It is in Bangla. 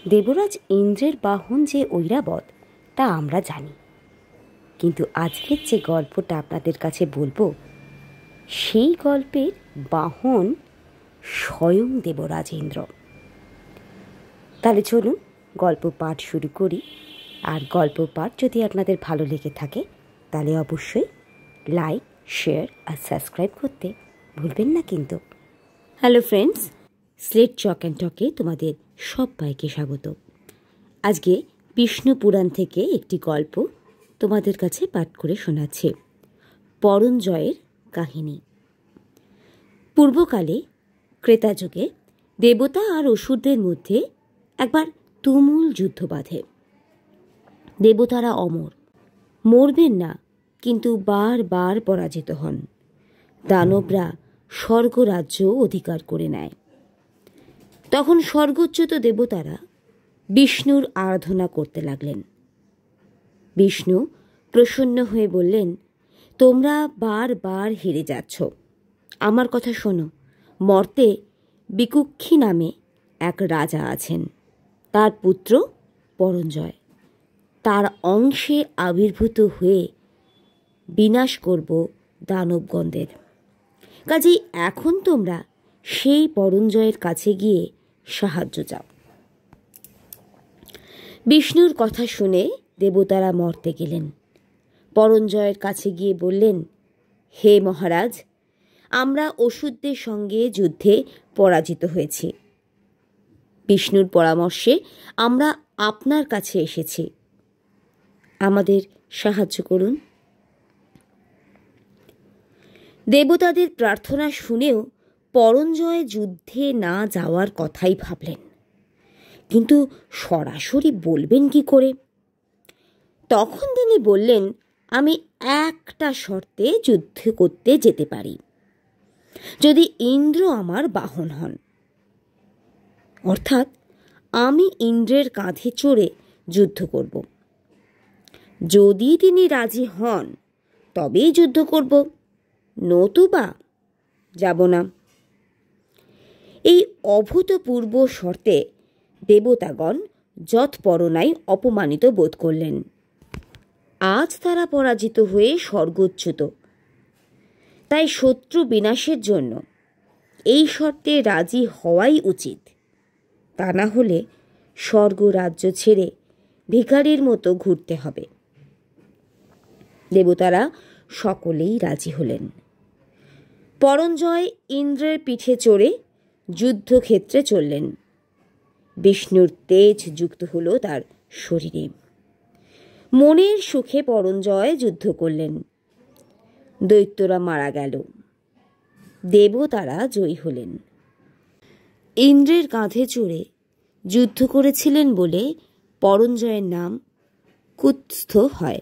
দেবরাজ ইন্দ্রের বাহন যে ঐরাবত তা আমরা জানি, কিন্তু আজকের যে গল্পটা আপনাদের কাছে বলবো সেই গল্পের বাহন স্বয়ং দেবরাজ ইন্দ্র। তাহলে চলুন গল্প পাঠ শুরু করি। আর গল্প পাঠ যদি আপনাদের ভালো লেগে থাকে তাহলে অবশ্যই লাইক, শেয়ার আর সাবস্ক্রাইব করতে ভুলবেন না কিন্তু। Hello friends, slate chalk and টকে তোমাদের সবাইকে স্বাগত। আজকে বিষ্ণু পুরাণ থেকে একটি গল্প তোমাদের কাছে পাঠ করে শোনাচ্ছে, পরঞ্জয়ের কাহিনী। পূর্বকালে ক্রেতাযুগে দেবতা আর অসুরদের মধ্যে একবার তুমুল যুদ্ধ বাধে। দেবতারা অমর, মরবেন না, কিন্তু বারবার পরাজিত হন। দানবরা স্বর্গরাজ্য অধিকার করে নেয়। তখন স্বর্গচ্যুত দেবতারা বিষ্ণুর আরাধনা করতে লাগলেন। বিষ্ণু প্রসন্ন হয়ে বললেন, তোমরা বারবার হেরে যাচ্ছ, আমার কথা শোনো। মর্তে বিকুক্ষী নামে এক রাজা আছেন, তার পুত্র পরঞ্জয়। তার অংশে আবির্ভূত হয়ে বিনাশ করব দানবগণদের। কাজেই এখন তোমরা সেই পরঞ্জয়ের কাছে গিয়ে সাহায্য চাও। বিষ্ণুর কথা শুনে দেবতারা মর্তে গেলেন। পরঞ্জয়ের কাছে গিয়ে বললেন, হে মহারাজ, আমরা অসুরদের সঙ্গে যুদ্ধে পরাজিত হয়েছি। বিষ্ণুর পরামর্শে আমরা আপনার কাছে এসেছি, আমাদের সাহায্য করুন। দেবতাদের প্রার্থনা শুনেও পরঞ্জয় যুদ্ধে না যাওয়ার কথাই ভাবলেন, কিন্তু সরাসরি বলবেন কি করে? তখন তিনি বললেন, আমি একটা শর্তে যুদ্ধ করতে যেতে পারি, যদি ইন্দ্র আমার বাহন হন। অর্থাৎ আমি ইন্দ্রের কাঁধে চড়ে যুদ্ধ করব। যদি তিনি রাজি হন তবেই যুদ্ধ করব, নতুবা যাব না। এই অভূতপূর্ব শর্তে দেবতাগণ যৎপরনাই অপমানিত বোধ করলেন। আজ তারা পরাজিত হয়ে স্বর্গচ্যুত। তাই শত্রু বিনাশের জন্য এই শর্তে রাজি হওয়াই উচিত, তা না হলে স্বর্গরাজ্য ছেড়ে ভিখারির মতো ঘুরতে হবে। দেবতারা সকলেই রাজি হলেন। পরঞ্জয় ইন্দ্রের পিঠে চড়ে যুদ্ধক্ষেত্রে চললেন। বিষ্ণুর তেজ যুক্ত হলো তার শরীরে। মনের সুখে পরঞ্জয় যুদ্ধ করলেন। দৈত্যরা মারা গেল, দেবতারা জয়ী হলেন। ইন্দ্রের কাঁধে চড়ে যুদ্ধ করেছিলেন বলে পরঞ্জয়ের নাম কুৎস্থ হয়।